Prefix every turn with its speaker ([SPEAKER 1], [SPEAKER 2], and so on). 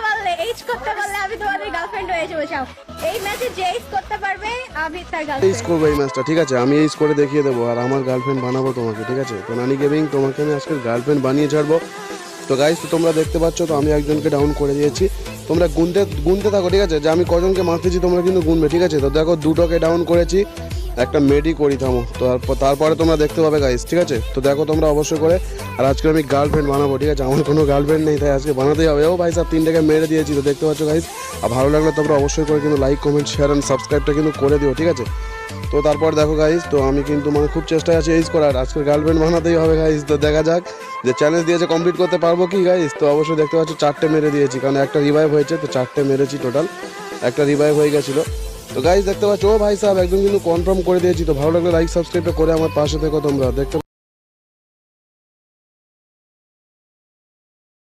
[SPEAKER 1] পারলে আমি তোমাদের গার্লফ্রেন্ড হয়ে যাবো। যাও এই ম্যাচে যে এইচ করতে পারবে আমি তার
[SPEAKER 2] এইচ
[SPEAKER 1] গার্লফ্রেন্ড।
[SPEAKER 2] করবো এই ম্যাচটা, ঠিক আছে? আমি এইচ করে দেখিয়ে দেবো আর আমার গার্লফ্রেন্ড বানাবো তোমাকে, ঠিক আছে? তো নানি গেমিং তোমাকে আমি আজকে গার্লফ্রেন্ড বানিয়ে ছাড়বো। তো গাইস, তো তোমরা দেখতে পাচ্ছ, তো আমি একজনকে ডাউন করে দিয়েছি। তোমরা গুনতে থাকো, ঠিক আছে? যে আমি কজনকে মারতেছি তোমরা কিন্তু গুনবে, ঠিক আছে? তো দেখো, দুটোকে ডাউন করেছি, একটা মেডি করি থামো। তো তারপরে তোমরা দেখতে পাবে গাইস, ঠিক আছে? তো দেখো তোমরা অবশ্যই করে। আর আজকে আমি গার্লফ্রেন্ড বানাবো, ঠিক আছে? আমার কোনো গার্লফ্রেন্ড নেই, তাই আজকে বানাতেই হবে। ও ভাই সাহেব, 3টাকে মেরে দিয়েছি। তো দেখতে পাচ্ছ গাইস, আর ভালো লাগলে তোমরা অবশ্যই করে কিন্তু লাইক, কমেন্ট, শেয়ার অ্যান্ড সাবস্ক্রাইবটা কিন্তু করে দিও, ঠিক আছে? তো তারপর দেখো গাইস, তো আমি কিন্তু মানে খুব চেষ্টায় আছি এইজ করার। আজকে গার্লফ্রেন্ড বানাতেই হবে গাইস। তো দেখা যাক যে চ্যালেঞ্জ দিয়েছে কমপ্লিট করতে পারবো কি গাইস। তো অবশ্যই দেখতে পাচ্ছ 4টে মেরে দিয়েছি, কারণ একটা রিভাইভ হয়েছে। তো 4টে মেরেছি টোটাল, একটা রিভাইভ হয়ে গেছিলো। তো গাইস দেখতে পাচ্ছ, ও ভাই সাহেব একদম কিন্তু কনফার্ম করে দিয়েছি। তো ভালো লাগলে লাইক সাবস্ক্রাইবটা করে আমার পাশে থেকো তোমরা। দেখতে